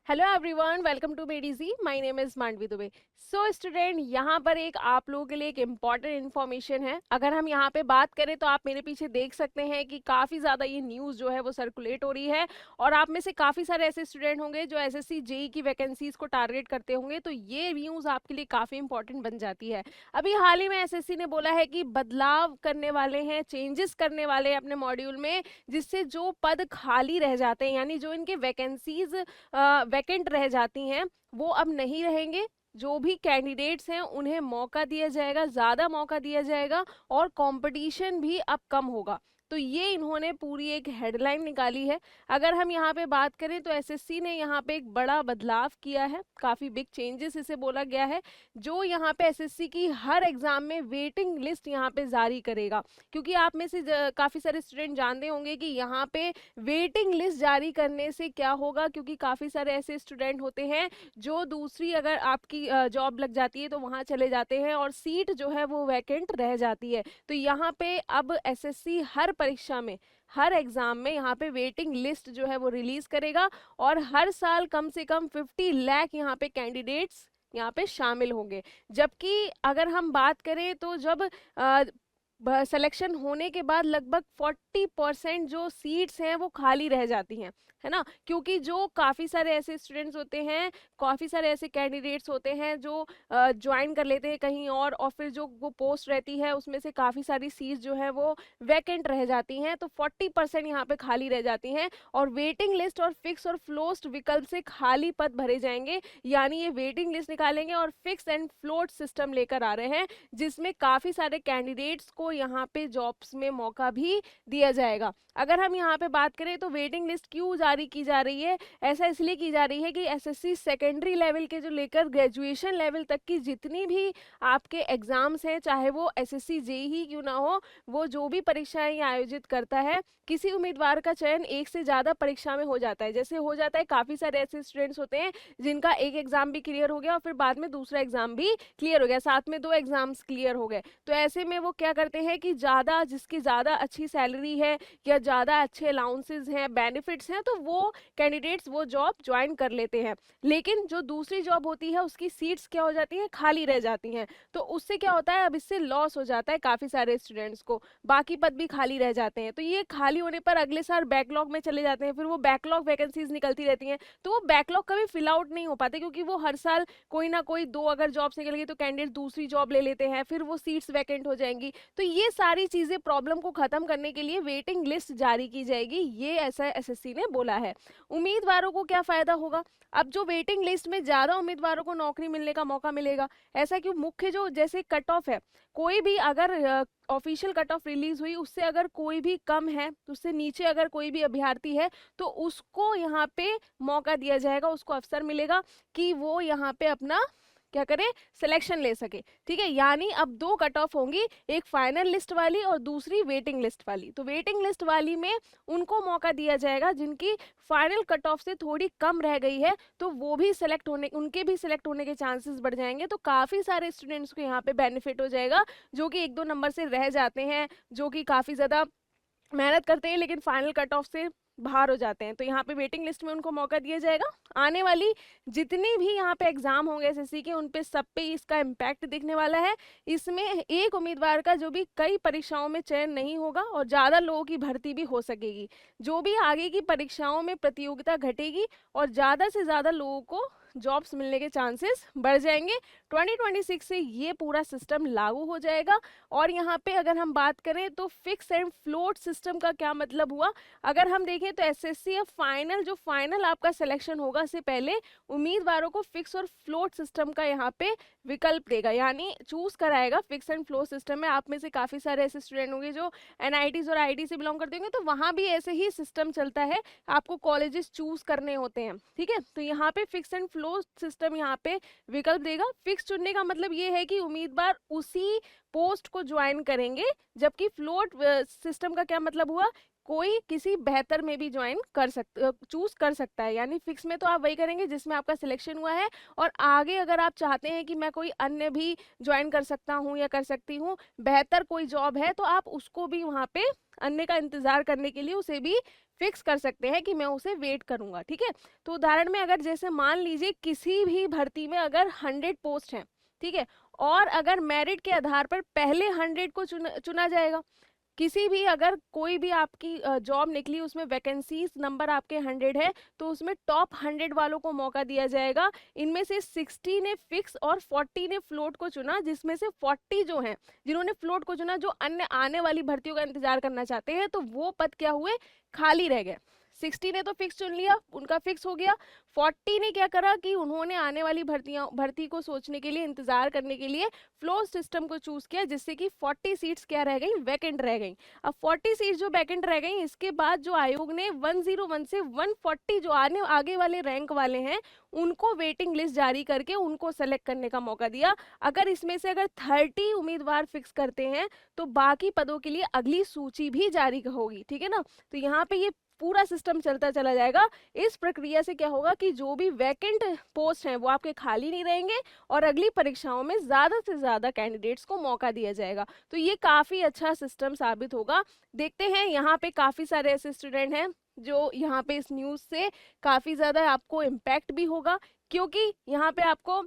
Hello everyone, welcome to मेडीजी। My name is Mandavi Dubey. So student, यहाँ पर एक आप लोगों के लिए एक इम्पॉर्टेंट इन्फॉर्मेशन है। अगर हम यहाँ पे बात करें तो आप मेरे पीछे देख सकते हैं कि काफ़ी ज़्यादा ये न्यूज़ जो है वो सर्कुलेट हो रही है और आप में से काफ़ी सारे ऐसे स्टूडेंट होंगे जो एसएससी जेई की वैकेंसीज को टारगेट करते होंगे, तो ये न्यूज़ आपके लिए काफ़ी इंपॉर्टेंट बन जाती है। अभी हाल ही में एसएससी ने बोला है कि बदलाव करने वाले हैं, चेंजेस करने वाले हैं अपने मॉड्यूल में, जिससे जो पद खाली रह जाते हैं यानी जो इनके वैकेंसीज वैकेंट रह जाती हैं वो अब नहीं रहेंगे। जो भी कैंडिडेट्स हैं उन्हें मौका दिया जाएगा, ज़्यादा मौका दिया जाएगा और कंपटीशन भी अब कम होगा। तो ये इन्होंने पूरी एक हेडलाइन निकाली है। अगर हम यहाँ पे बात करें तो एसएससी ने यहाँ पे एक बड़ा बदलाव किया है, काफ़ी बिग चेंजेस इसे बोला गया है, जो यहाँ पे एसएससी की हर एग्जाम में वेटिंग लिस्ट यहाँ पे जारी करेगा। क्योंकि आप में से काफ़ी सारे स्टूडेंट जानते होंगे कि यहाँ पे वेटिंग लिस्ट जारी करने से क्या होगा, क्योंकि काफ़ी सारे ऐसे स्टूडेंट होते हैं जो दूसरी अगर आपकी जॉब लग जाती है तो वहाँ चले जाते हैं और सीट जो है वो वैकेंट रह जाती है। तो यहाँ पे अब एसएससी हर परीक्षा में, हर एग्जाम में यहाँ पे वेटिंग लिस्ट जो है वो रिलीज करेगा और हर साल कम से कम 50 लाख यहाँ पे कैंडिडेट्स यहाँ पे शामिल होंगे। जबकि अगर हम बात करें तो जब सिलेक्शन होने के बाद लगभग 40% जो सीट्स हैं वो खाली रह जाती हैं, है ना। क्योंकि जो काफ़ी सारे ऐसे स्टूडेंट्स होते हैं, काफ़ी सारे ऐसे कैंडिडेट्स होते हैं जो ज्वाइन कर लेते हैं कहीं और फिर जो वो पोस्ट रहती है उसमें से काफ़ी सारी सीट्स जो है वो वैकेंट रह जाती हैं, तो 40% यहाँ पे खाली रह जाती हैं और वेटिंग लिस्ट और फिक्स और फ्लोट विकल्प से खाली पद भरे जाएंगे। यानी ये वेटिंग लिस्ट निकालेंगे और फिक्स एंड फ्लोट सिस्टम लेकर आ रहे हैं, जिसमें काफ़ी सारे कैंडिडेट्स को यहाँ पे जॉब्स में मौका भी दिया जाएगा। अगर हम यहाँ पे बात करें तो वेटिंग लिस्ट क्यों जारी की जा रही है, ऐसा इसलिए की जा रही है कि एसएससी सेकेंडरी लेवल के जो लेकर ग्रेजुएशन लेवल तक की जितनी भी आपके एग्जाम्स हैं, चाहे वो एसएससी जेई ही क्यों ना हो, वो जो भी परीक्षाएं आयोजित करता है, किसी उम्मीदवार का चयन एक से ज़्यादा परीक्षा में हो जाता है। जैसे हो जाता है, काफ़ी सारे ऐसे स्टूडेंट्स होते हैं जिनका एक एग्जाम भी क्लियर हो गया और फिर बाद में दूसरा एग्जाम भी क्लियर हो गया, साथ में 2 एग्जाम्स क्लियर हो गए। तो ऐसे में वो क्या करते हैं कि ज़्यादा, जिसकी ज़्यादा अच्छी सैलरी है या ज़्यादा अच्छे अलाउंसेस हैं, बेनिफिट्स हैं, तो वो कैंडिडेट्स वो जॉब ज्वाइन कर लेते हैं। लेकिन जो दूसरी जॉब होती है उसकी सीट्स क्या हो जाती हैं, खाली रह जाती हैं। तो उससे क्या होता है, अब इससे लॉस हो जाता है काफ़ी सारे स्टूडेंट्स को, बाकी पद भी खाली रह जाते हैं। तो ये खाली होने पर अगले साल बैकलॉग में चले जाते हैं, फिर वो बैकलॉग वैकेंसीज निकलती रहती हैं, तो वो बैकलॉग कभी फिल आउट नहीं हो पाते, क्योंकि वो हर साल कोई ना कोई 2 अगर जॉब्स निकल गई तो कैंडिडेट दूसरी जॉब ले लेते हैं, फिर वो सीट्स वैकेंट हो जाएंगी। तो ये सारी चीज़ें, प्रॉब्लम को ख़त्म करने के लिए वेटिंग लिस्ट जारी की जाएगी, ये ऐसा एसएससी ने बोला है। उम्मीदवारों को क्या फ़ायदा होगा, अब जो वेटिंग लिस्ट में ज़्यादा उम्मीदवारों को नौकरी मिलने का मौका मिलेगा। ऐसा क्यों, मुख्य जो जैसे कट ऑफ है, कोई भी अगर ऑफिशियल कट ऑफ रिलीज हुई उससे अगर कोई भी कम है, उससे नीचे अगर कोई भी अभ्यर्थी है, तो उसको यहाँ पे मौका दिया जाएगा, उसको अवसर मिलेगा कि वो यहाँ पे अपना क्या करे, सिलेक्शन ले सके। ठीक है, यानी अब 2 कट ऑफ होंगी, एक फाइनल लिस्ट वाली और दूसरी वेटिंग लिस्ट वाली। तो वेटिंग लिस्ट वाली में उनको मौका दिया जाएगा जिनकी फाइनल कट ऑफ से थोड़ी कम रह गई है, तो वो भी सिलेक्ट होने, उनके भी सिलेक्ट होने के चांसेस बढ़ जाएंगे। तो काफ़ी सारे स्टूडेंट्स को यहाँ पे बेनिफिट हो जाएगा, जो कि 1-2 नंबर से रह जाते हैं, जो कि काफ़ी ज़्यादा मेहनत करते हैं लेकिन फाइनल कट ऑफ से बाहर हो जाते हैं। तो यहाँ पे वेटिंग लिस्ट में उनको मौका दिया जाएगा। आने वाली जितनी भी यहाँ पे एग्जाम होंगे एसएससी के, उन पे सब पे इसका इम्पैक्ट दिखने वाला है। इसमें एक उम्मीदवार का जो भी कई परीक्षाओं में चयन नहीं होगा और ज़्यादा लोगों की भर्ती भी हो सकेगी। जो भी आगे की परीक्षाओं में प्रतियोगिता घटेगी और ज़्यादा से ज़्यादा लोगों को जॉब्स मिलने के चांसेस बढ़ जाएंगे। 2026 से ये पूरा सिस्टम लागू हो जाएगा। और यहाँ पे अगर हम बात करें तो फिक्स एंड फ्लोट सिस्टम का क्या मतलब हुआ, अगर हम देखें तो एसएससी अब फाइनल, जो फाइनल आपका सिलेक्शन होगा से पहले उम्मीदवारों को फिक्स और फ्लोट सिस्टम का यहाँ पे विकल्प देगा, यानी चूज कराएगा। फिक्स एंड फ्लोट सिस्टम में आप में से काफ़ी सारे ऐसे स्टूडेंट होंगे जो एनआईटीज और आईटी से बिलोंग करते होंगे, तो वहाँ भी ऐसे ही सिस्टम चलता है, आपको कॉलेजेस चूज करने होते हैं। ठीक है, तो यहाँ पे फिक्स एंड फ्लोट सिस्टम यहाँ पे विकल्प देगा। फिक्स चुनने का मतलब ये है कि उम्मीदवार उसी पोस्ट को ज्वाइन करेंगे, जबकि फ्लोट सिस्टम का क्या मतलब हुआ कोई किसी बेहतर में भी ज्वाइन कर सकते, चूज कर सकता है। यानी फिक्स में तो आप वही करेंगे जिसमें आपका सिलेक्शन हुआ है, और आगे अगर आप चाहते हैं कि मैं कोई अन्य भी ज्वाइन कर सकता हूँ या कर सकती हूँ, बेहतर कोई जॉब है, तो आप उसको भी वहाँ पे अन्य का इंतजार करने के लिए उसे भी फिक्स कर सकते हैं कि मैं उसे वेट करूंगा। ठीक है, तो उदाहरण में अगर जैसे मान लीजिए किसी भी भर्ती में अगर 100 पोस्ट हैं, ठीक है, और अगर मेरिट के आधार पर पहले 100 को चुना जाएगा, किसी भी अगर कोई भी आपकी जॉब निकली उसमें वैकेंसीज नंबर आपके 100 है, तो उसमें टॉप 100 वालों को मौका दिया जाएगा। इनमें से 60 ने फिक्स और 40 ने फ्लोट को चुना, जिसमें से 40 जो हैं जिन्होंने फ्लोट को चुना, जो अन्य आने वाली भर्तियों का इंतजार करना चाहते हैं, तो वो पद क्या हुए, खाली रह गए। 60 ने तो फिक्स चुन लिया, उनका फिक्स हो गया। 40 ने क्या करा कि उन्होंने आने वाली भर्ती को सोचने के लिए, इंतजार करने के लिए फ्लो सिस्टम को चूज किया, जिससे कि 40 सीट्स क्या रह गई, वैकेंट रह गई। अब 40 सीट्स जो वैकेंट रह गई, इसके बाद जो आयोग ने 101 से 140 जो आगे वाले रैंक वाले हैं, उनको वेटिंग लिस्ट जारी करके उनको सेलेक्ट करने का मौका दिया। अगर इसमें से अगर 30 उम्मीदवार फिक्स करते हैं, तो बाकी पदों के लिए अगली सूची भी जारी होगी। ठीक है ना, तो यहाँ पे ये पूरा सिस्टम चलता चला जाएगा। इस प्रक्रिया से क्या होगा कि जो भी वैकेंट पोस्ट हैं वो आपके खाली नहीं रहेंगे, और अगली परीक्षाओं में ज्यादा से ज्यादा कैंडिडेट्स को मौका दिया जाएगा। तो ये काफी अच्छा सिस्टम साबित होगा। देखते हैं, यहाँ पे काफी सारे ऐसे स्टूडेंट हैं जो यहाँ पे इस न्यूज से काफी ज्यादा आपको इम्पैक्ट भी होगा, क्योंकि यहाँ पे आपको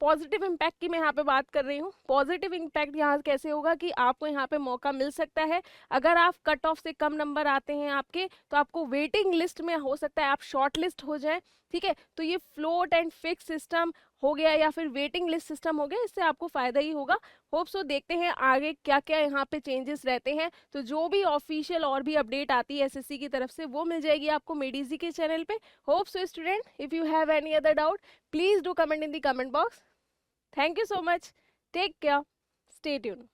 पॉजिटिव इम्पैक्ट की मैं यहाँ पे बात कर रही हूँ। पॉजिटिव इम्पैक्ट यहाँ कैसे होगा कि आपको यहाँ पे मौका मिल सकता है। अगर आप कट ऑफ से कम नंबर आते हैं आपके, तो आपको वेटिंग लिस्ट में हो सकता है आप शॉर्ट लिस्ट हो जाए। ठीक है, तो ये फ्लोट एंड फिक्स सिस्टम हो गया या फिर वेटिंग लिस्ट सिस्टम हो गया, इससे आपको फायदा ही होगा। होप सो, देखते हैं आगे क्या क्या यहाँ पे चेंजेस रहते हैं। तो जो भी ऑफिशियल और भी अपडेट आती है एसएससी की तरफ से, वो मिल जाएगी आपको मेडिजी के चैनल पे। Hope so student, if you have any other doubt, please do comment in the comment box. Thank you so much. Take care. Stay tuned.